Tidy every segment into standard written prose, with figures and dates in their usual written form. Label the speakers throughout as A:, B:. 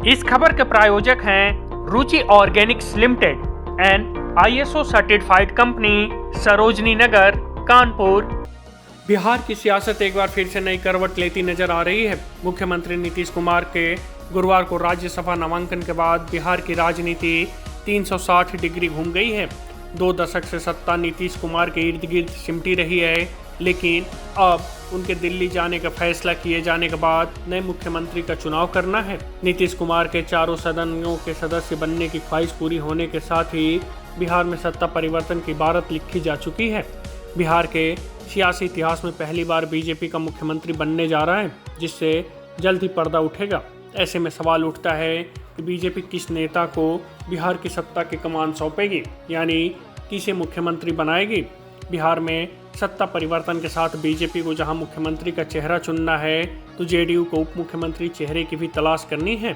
A: इस खबर के प्रायोजक हैं Ruchi organics limited and ISO certified company Sarojini Nagar Kanpur. Bihar की सियासत एक बार फिर से नई करवट लेती नजर आ रही है। मुख्यमंत्री नीतीश कुमार के गुरुवार को राज्यसभा नामांकन के बाद बिहार की राजनीति 360 डिग्री घूम गई है। 2 दशक से सत्ता नीतीश कुमार के इर्द गिर्द सिमटी रही है, लेकिन अब उनके दिल्ली जाने का फैसला किए जाने के बाद नए मुख्यमंत्री का चुनाव करना है। नीतीश कुमार के चारों सदनों के सदस्य बनने की ख्वाहिश पूरी होने के साथ ही बिहार में सत्ता परिवर्तन की इबारत लिखी जा चुकी है। बिहार के सियासी इतिहास में पहली बार बीजेपी का मुख्यमंत्री बनने जा रहा है, जिससे जल्द ही पर्दा उठेगा। ऐसे में सवाल उठता है कि बीजेपी किस नेता को बिहार की सत्ता की कमान सौंपेगी, यानी किसे मुख्यमंत्री बनाएगी। बिहार में सत्ता परिवर्तन के साथ बीजेपी को जहां मुख्यमंत्री का चेहरा चुनना है, तो जेडीयू को उप मुख्यमंत्री चेहरे की भी तलाश करनी है।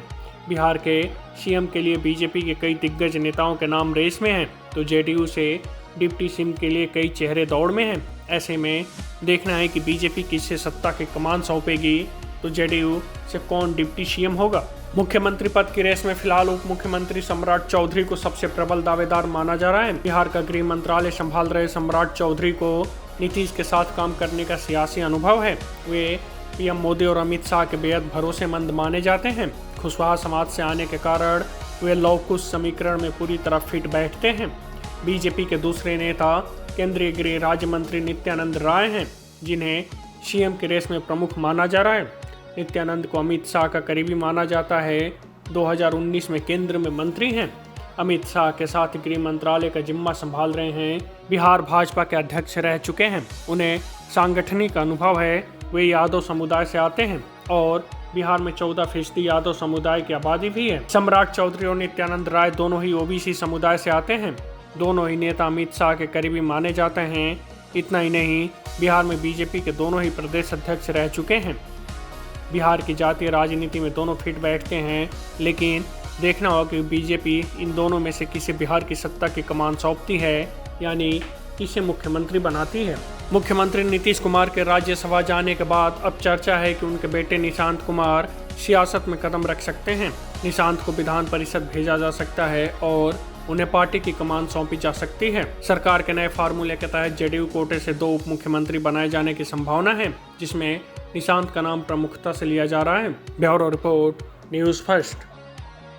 A: बिहार के सीएम के लिए बीजेपी के कई दिग्गज नेताओं के नाम रेस में हैं, तो जेडीयू से डिप्टी सीएम के लिए कई चेहरे दौड़ में हैं। ऐसे में देखना है कि बीजेपी किससे सत्ता की कमान सौंपेगी, तो जेडीयू से कौन डिप्टी सीएम होगा। मुख्यमंत्री पद की रेस में फिलहाल उप मुख्यमंत्री सम्राट चौधरी को सबसे प्रबल दावेदार माना जा रहा है। बिहार का गृह मंत्रालय संभाल रहे सम्राट चौधरी को नीतीश के साथ काम करने का सियासी अनुभव है। वे पीएम मोदी और अमित शाह के बेहद भरोसेमंद माने जाते हैं। खुशवाहा समाज से आने के कारण वे लौकुश समीकरण में पूरी तरह फिट बैठते हैं। बीजेपी के दूसरे नेता केंद्रीय गृह राज्य मंत्री नित्यानंद राय हैं, जिन्हें सीएम की रेस में प्रमुख माना जा रहा है। नित्यानंद को अमित शाह का करीबी माना जाता है। 2019 में केंद्र में मंत्री हैं। अमित शाह के साथ गृह मंत्रालय का जिम्मा संभाल रहे हैं। बिहार भाजपा के अध्यक्ष रह चुके हैं। उन्हें सांगठनिक अनुभव है। वे यादव समुदाय से आते हैं और बिहार में 14% यादव समुदाय की आबादी भी है। सम्राट चौधरी और नित्यानंद राय दोनों ही ओबीसी समुदाय से आते हैं। दोनों ही नेता अमित शाह के करीबी माने जाते हैं। इतना ही नहीं, बिहार में बीजेपी के दोनों ही प्रदेश अध्यक्ष रह चुके हैं। बिहार की जातीय राजनीति में दोनों फिट बैठते हैं, लेकिन देखना होगा कि बीजेपी इन दोनों में से किसे बिहार की सत्ता की कमान सौंपती है, यानी किसे मुख्यमंत्री बनाती है। मुख्यमंत्री नीतीश कुमार के राज्यसभा जाने के बाद अब चर्चा है कि उनके बेटे निशांत कुमार सियासत में कदम रख सकते हैं। निशांत को विधान परिषद भेजा जा सकता है और उन्हें पार्टी की कमान सौंपी जा सकती है। सरकार के नए फार्मूले के तहत जेडीयू कोटे से 2 उप मुख्यमंत्री बनाए जाने की संभावना है, जिसमें निशांत का नाम प्रमुखता से लिया जा रहा है। Bureau report, news first.